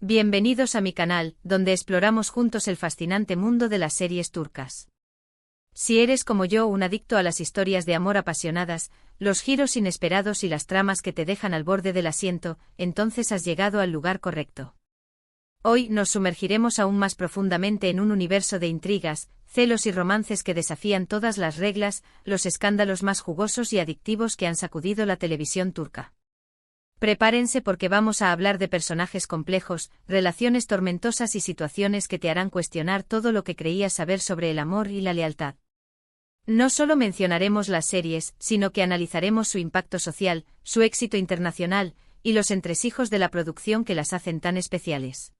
Bienvenidos a mi canal, donde exploramos juntos el fascinante mundo de las series turcas. Si eres como yo un adicto a las historias de amor apasionadas, los giros inesperados y las tramas que te dejan al borde del asiento, entonces has llegado al lugar correcto. Hoy nos sumergiremos aún más profundamente en un universo de intrigas, celos y romances que desafían todas las reglas, los escándalos más jugosos y adictivos que han sacudido la televisión turca. Prepárense porque vamos a hablar de personajes complejos, relaciones tormentosas y situaciones que te harán cuestionar todo lo que creías saber sobre el amor y la lealtad. No solo mencionaremos las series, sino que analizaremos su impacto social, su éxito internacional, y los entresijos de la producción que las hacen tan especiales.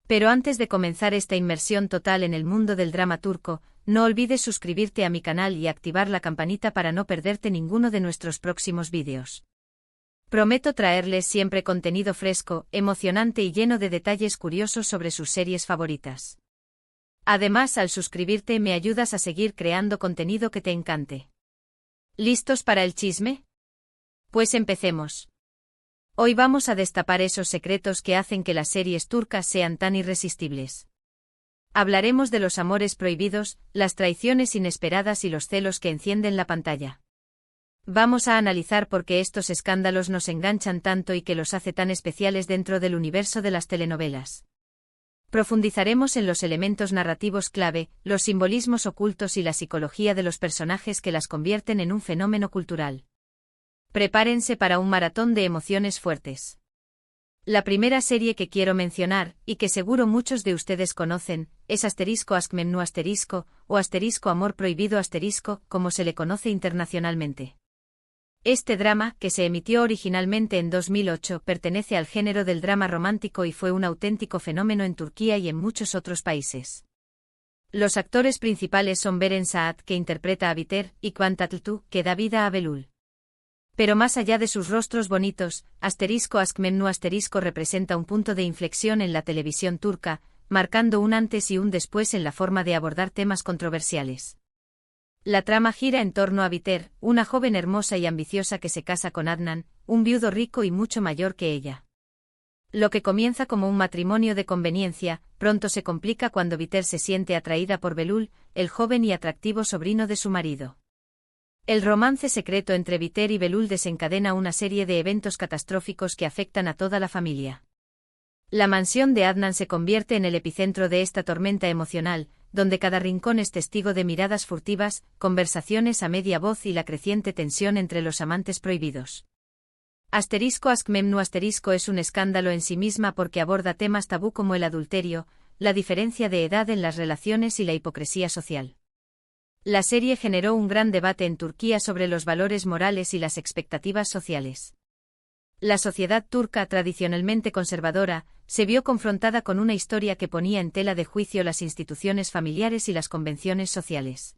Pero antes de comenzar esta inmersión total en el mundo del drama turco, no olvides suscribirte a mi canal y activar la campanita para no perderte ninguno de nuestros próximos vídeos. Prometo traerles siempre contenido fresco, emocionante y lleno de detalles curiosos sobre sus series favoritas. Además, al suscribirte me ayudas a seguir creando contenido que te encante. ¿Listos para el chisme? Pues empecemos. Hoy vamos a destapar esos secretos que hacen que las series turcas sean tan irresistibles. Hablaremos de los amores prohibidos, las traiciones inesperadas y los celos que encienden la pantalla. Vamos a analizar por qué estos escándalos nos enganchan tanto y qué los hace tan especiales dentro del universo de las telenovelas. Profundizaremos en los elementos narrativos clave, los simbolismos ocultos y la psicología de los personajes que las convierten en un fenómeno cultural. Prepárense para un maratón de emociones fuertes. La primera serie que quiero mencionar, y que seguro muchos de ustedes conocen, es Aşk Memnu o Amor Prohibido como se le conoce internacionalmente. Este drama, que se emitió originalmente en 2008, pertenece al género del drama romántico y fue un auténtico fenómeno en Turquía y en muchos otros países. Los actores principales son Beren Saat, que interpreta a Biter, y Kıvanç Tatlıtuğ, que da vida a Belul. Pero más allá de sus rostros bonitos, Aşk Memnu representa un punto de inflexión en la televisión turca, marcando un antes y un después en la forma de abordar temas controversiales. La trama gira en torno a Biter, una joven hermosa y ambiciosa que se casa con Adnan, un viudo rico y mucho mayor que ella. Lo que comienza como un matrimonio de conveniencia, pronto se complica cuando Biter se siente atraída por Belul, el joven y atractivo sobrino de su marido. El romance secreto entre Biter y Belul desencadena una serie de eventos catastróficos que afectan a toda la familia. La mansión de Adnan se convierte en el epicentro de esta tormenta emocional, donde cada rincón es testigo de miradas furtivas, conversaciones a media voz y la creciente tensión entre los amantes prohibidos. Aşk Memnu es un escándalo en sí misma porque aborda temas tabú como el adulterio, la diferencia de edad en las relaciones y la hipocresía social. La serie generó un gran debate en Turquía sobre los valores morales y las expectativas sociales. La sociedad turca, tradicionalmente conservadora, se vio confrontada con una historia que ponía en tela de juicio las instituciones familiares y las convenciones sociales.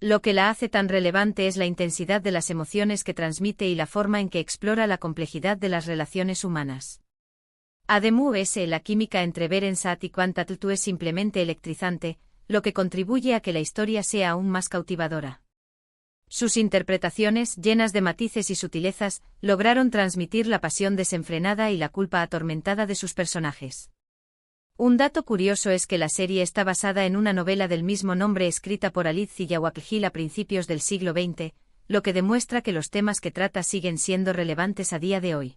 Lo que la hace tan relevante es la intensidad de las emociones que transmite y la forma en que explora la complejidad de las relaciones humanas. Además, la química entre Beren Saat y Kıvanç Tatlıtuğ es simplemente electrizante, lo que contribuye a que la historia sea aún más cautivadora. Sus interpretaciones, llenas de matices y sutilezas, lograron transmitir la pasión desenfrenada y la culpa atormentada de sus personajes. Un dato curioso es que la serie está basada en una novela del mismo nombre escrita por Halit Ziyawaklgil a principios del siglo XX, lo que demuestra que los temas que trata siguen siendo relevantes a día de hoy.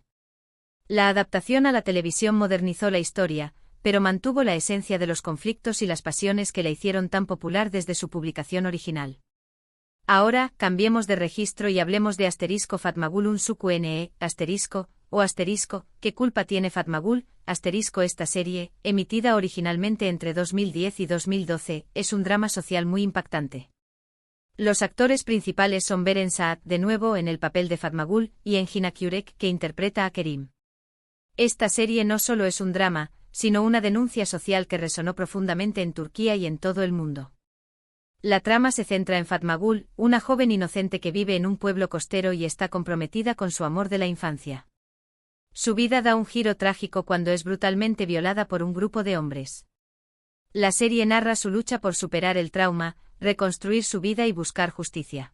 La adaptación a la televisión modernizó la historia, pero mantuvo la esencia de los conflictos y las pasiones que la hicieron tan popular desde su publicación original. Ahora, cambiemos de registro y hablemos de Fatmagül Unsukune, ¿qué culpa tiene Fatmagül? Esta serie, emitida originalmente entre 2010 y 2012, es un drama social muy impactante. Los actores principales son Beren Saat, de nuevo en el papel de Fatmagül, y Engin Akyürek, que interpreta a Kerim. Esta serie no solo es un drama, sino una denuncia social que resonó profundamente en Turquía y en todo el mundo. La trama se centra en Fatmagül, una joven inocente que vive en un pueblo costero y está comprometida con su amor de la infancia. Su vida da un giro trágico cuando es brutalmente violada por un grupo de hombres. La serie narra su lucha por superar el trauma, reconstruir su vida y buscar justicia.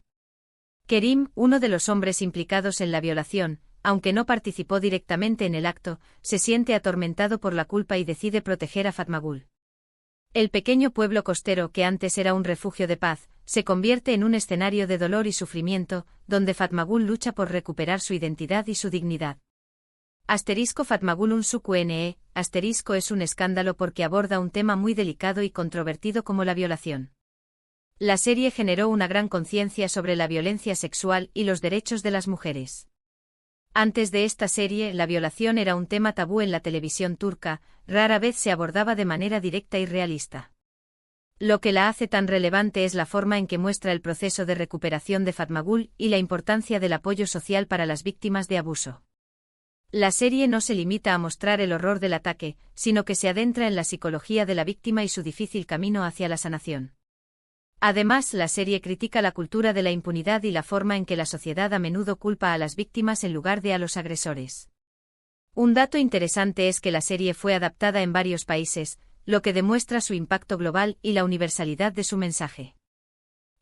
Kerim, uno de los hombres implicados en la violación, aunque no participó directamente en el acto, se siente atormentado por la culpa y decide proteger a Fatmagul. El pequeño pueblo costero que antes era un refugio de paz, se convierte en un escenario de dolor y sufrimiento, donde Fatmagul lucha por recuperar su identidad y su dignidad. Fatmagul Unsuku Ne, es un escándalo porque aborda un tema muy delicado y controvertido como la violación. La serie generó una gran conciencia sobre la violencia sexual y los derechos de las mujeres. Antes de esta serie, la violación era un tema tabú en la televisión turca, rara vez se abordaba de manera directa y realista. Lo que la hace tan relevante es la forma en que muestra el proceso de recuperación de Fatmagul y la importancia del apoyo social para las víctimas de abuso. La serie no se limita a mostrar el horror del ataque, sino que se adentra en la psicología de la víctima y su difícil camino hacia la sanación. Además, la serie critica la cultura de la impunidad y la forma en que la sociedad a menudo culpa a las víctimas en lugar de a los agresores. Un dato interesante es que la serie fue adaptada en varios países, lo que demuestra su impacto global y la universalidad de su mensaje.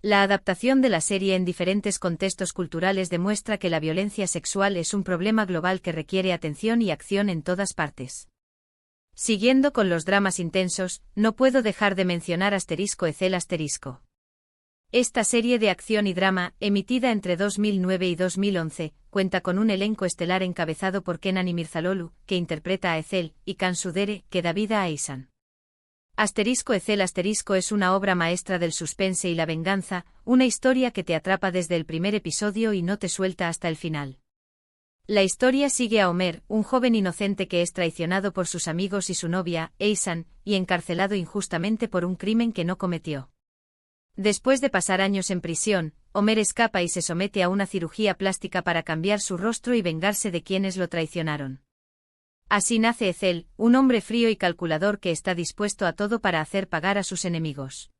La adaptación de la serie en diferentes contextos culturales demuestra que la violencia sexual es un problema global que requiere atención y acción en todas partes. Siguiendo con los dramas intensos, no puedo dejar de mencionar Ecel. Esta serie de acción y drama, emitida entre 2009 y 2011, cuenta con un elenco estelar encabezado por Kenan İmirzalıoğlu, que interpreta a Ecel, y Cansu Dere, que da vida a Eysan. Ecel es una obra maestra del suspense y la venganza, una historia que te atrapa desde el primer episodio y no te suelta hasta el final. La historia sigue a Ömer, un joven inocente que es traicionado por sus amigos y su novia, Eysan, y encarcelado injustamente por un crimen que no cometió. Después de pasar años en prisión, Ömer escapa y se somete a una cirugía plástica para cambiar su rostro y vengarse de quienes lo traicionaron. Así nace Ecel, un hombre frío y calculador que está dispuesto a todo para hacer pagar a sus enemigos.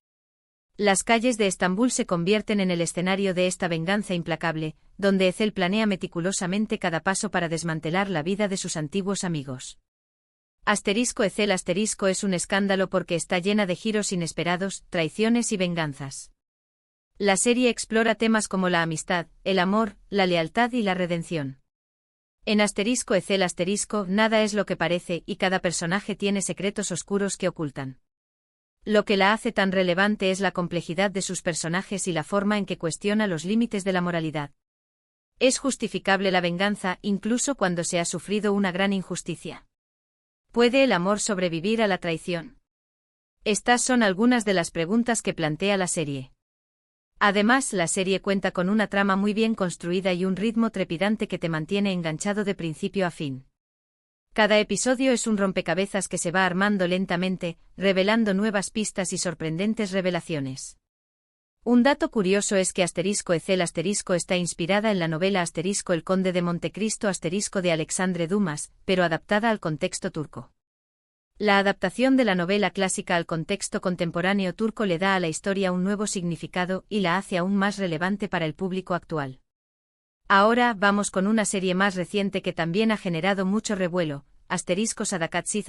Las calles de Estambul se convierten en el escenario de esta venganza implacable, donde Ecel planea meticulosamente cada paso para desmantelar la vida de sus antiguos amigos. Ecel es un escándalo porque está llena de giros inesperados, traiciones y venganzas. La serie explora temas como la amistad, el amor, la lealtad y la redención. En Ecel nada es lo que parece y cada personaje tiene secretos oscuros que ocultan. Lo que la hace tan relevante es la complejidad de sus personajes y la forma en que cuestiona los límites de la moralidad. Es justificable la venganza incluso cuando se ha sufrido una gran injusticia. ¿Puede el amor sobrevivir a la traición? Estas son algunas de las preguntas que plantea la serie. Además, la serie cuenta con una trama muy bien construida y un ritmo trepidante que te mantiene enganchado de principio a fin. Cada episodio es un rompecabezas que se va armando lentamente, revelando nuevas pistas y sorprendentes revelaciones. Un dato curioso es que Ecel está inspirada en la novela El Conde de Montecristo de Alexandre Dumas, pero adaptada al contexto turco. La adaptación de la novela clásica al contexto contemporáneo turco le da a la historia un nuevo significado y la hace aún más relevante para el público actual. Ahora vamos con una serie más reciente que también ha generado mucho revuelo, Sadakatsiz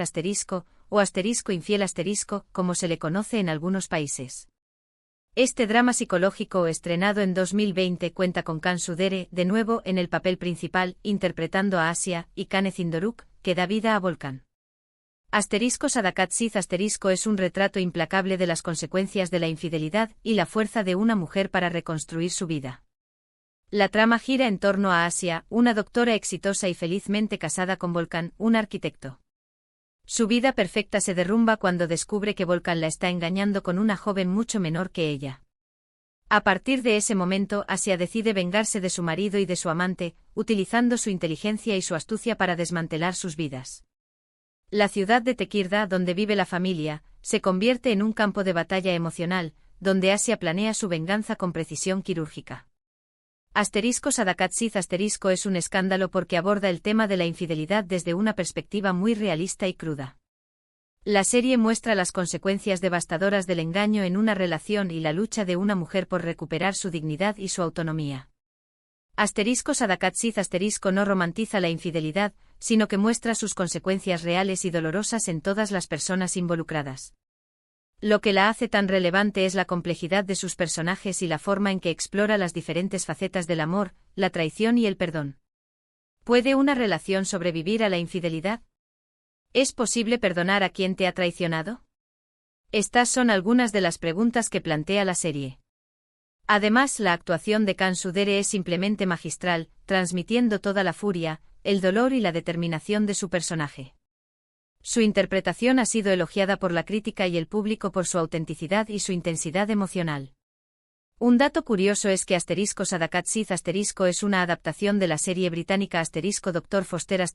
o Infiel como se le conoce en algunos países. Este drama psicológico estrenado en 2020 cuenta con Cansu Dere, de nuevo en el papel principal, interpretando a Asia, y Canezin Doruk, que da vida a Volkan. Sadakatsiz es un retrato implacable de las consecuencias de la infidelidad y la fuerza de una mujer para reconstruir su vida. La trama gira en torno a Asia, una doctora exitosa y felizmente casada con Volkan, un arquitecto. Su vida perfecta se derrumba cuando descubre que Volkan la está engañando con una joven mucho menor que ella. A partir de ese momento, Asia decide vengarse de su marido y de su amante, utilizando su inteligencia y su astucia para desmantelar sus vidas. La ciudad de Tekirdağ, donde vive la familia, se convierte en un campo de batalla emocional, donde Asia planea su venganza con precisión quirúrgica. Sadakatsiz es un escándalo porque aborda el tema de la infidelidad desde una perspectiva muy realista y cruda. La serie muestra las consecuencias devastadoras del engaño en una relación y la lucha de una mujer por recuperar su dignidad y su autonomía. Sadakatsiz no romantiza la infidelidad, sino que muestra sus consecuencias reales y dolorosas en todas las personas involucradas. Lo que la hace tan relevante es la complejidad de sus personajes y la forma en que explora las diferentes facetas del amor, la traición y el perdón. ¿Puede una relación sobrevivir a la infidelidad? ¿Es posible perdonar a quien te ha traicionado? Estas son algunas de las preguntas que plantea la serie. Además, la actuación de Can Sudere es simplemente magistral, transmitiendo toda la furia, el dolor y la determinación de su personaje. Su interpretación ha sido elogiada por la crítica y el público por su autenticidad y su intensidad emocional. Un dato curioso es que *Sadakatsiz* es una adaptación de la serie británica *Dr. Foster*,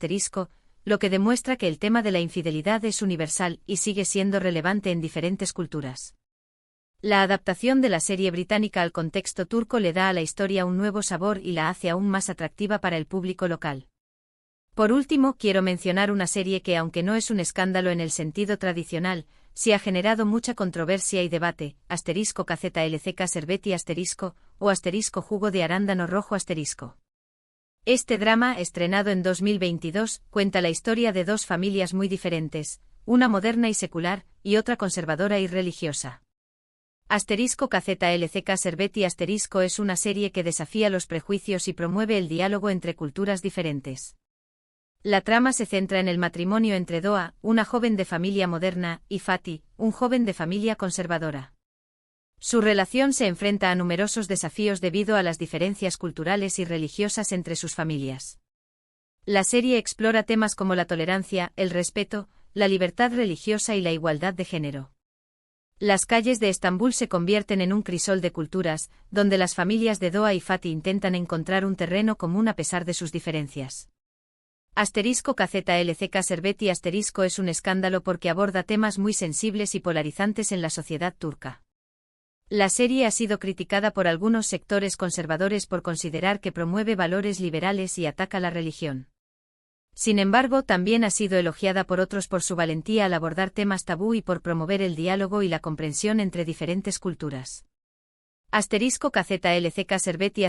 lo que demuestra que el tema de la infidelidad es universal y sigue siendo relevante en diferentes culturas. La adaptación de la serie británica al contexto turco le da a la historia un nuevo sabor y la hace aún más atractiva para el público local. Por último, quiero mencionar una serie que, aunque no es un escándalo en el sentido tradicional, sí ha generado mucha controversia y debate, *KZLCK Serveti* o *Jugo de arándano rojo*. Este drama, estrenado en 2022, cuenta la historia de dos familias muy diferentes, una moderna y secular, y otra conservadora y religiosa. *KZLCK Serveti* es una serie que desafía los prejuicios y promueve el diálogo entre culturas diferentes. La trama se centra en el matrimonio entre Doa, una joven de familia moderna, y Fatih, un joven de familia conservadora. Su relación se enfrenta a numerosos desafíos debido a las diferencias culturales y religiosas entre sus familias. La serie explora temas como la tolerancia, el respeto, la libertad religiosa y la igualdad de género. Las calles de Estambul se convierten en un crisol de culturas, donde las familias de Doa y Fatih intentan encontrar un terreno común a pesar de sus diferencias. *KZLCK Serveti* es un escándalo porque aborda temas muy sensibles y polarizantes en la sociedad turca. La serie ha sido criticada por algunos sectores conservadores por considerar que promueve valores liberales y ataca la religión. Sin embargo, también ha sido elogiada por otros por su valentía al abordar temas tabú y por promover el diálogo y la comprensión entre diferentes culturas. *KZLCK Serveti*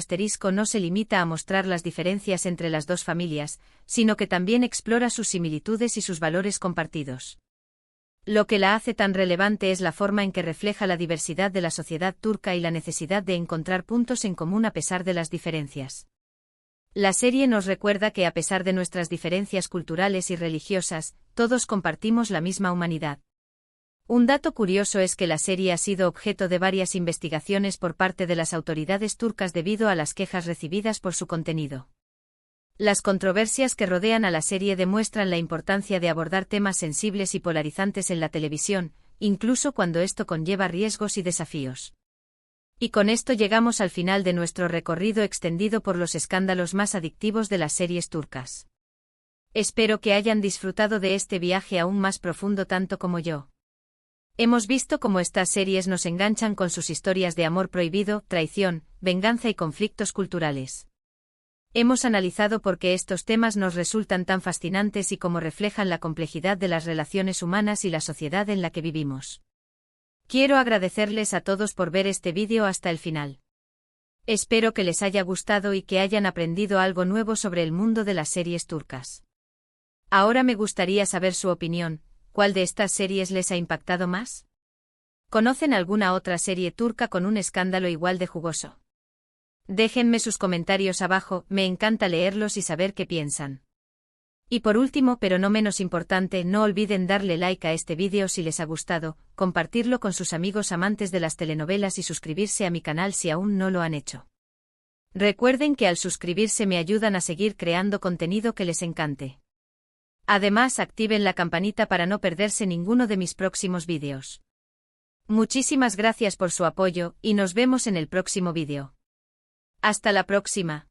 no se limita a mostrar las diferencias entre las dos familias, sino que también explora sus similitudes y sus valores compartidos. Lo que la hace tan relevante es la forma en que refleja la diversidad de la sociedad turca y la necesidad de encontrar puntos en común a pesar de las diferencias. La serie nos recuerda que a pesar de nuestras diferencias culturales y religiosas, todos compartimos la misma humanidad. Un dato curioso es que la serie ha sido objeto de varias investigaciones por parte de las autoridades turcas debido a las quejas recibidas por su contenido. Las controversias que rodean a la serie demuestran la importancia de abordar temas sensibles y polarizantes en la televisión, incluso cuando esto conlleva riesgos y desafíos. Y con esto llegamos al final de nuestro recorrido extendido por los escándalos más adictivos de las series turcas. Espero que hayan disfrutado de este viaje aún más profundo tanto como yo. Hemos visto cómo estas series nos enganchan con sus historias de amor prohibido, traición, venganza y conflictos culturales. Hemos analizado por qué estos temas nos resultan tan fascinantes y cómo reflejan la complejidad de las relaciones humanas y la sociedad en la que vivimos. Quiero agradecerles a todos por ver este vídeo hasta el final. Espero que les haya gustado y que hayan aprendido algo nuevo sobre el mundo de las series turcas. Ahora me gustaría saber su opinión. ¿Cuál de estas series les ha impactado más? ¿Conocen alguna otra serie turca con un escándalo igual de jugoso? Déjenme sus comentarios abajo, me encanta leerlos y saber qué piensan. Y por último, pero no menos importante, no olviden darle like a este vídeo si les ha gustado, compartirlo con sus amigos amantes de las telenovelas y suscribirse a mi canal si aún no lo han hecho. Recuerden que al suscribirse me ayudan a seguir creando contenido que les encante. Además, activen la campanita para no perderse ninguno de mis próximos vídeos. Muchísimas gracias por su apoyo, y nos vemos en el próximo vídeo. Hasta la próxima.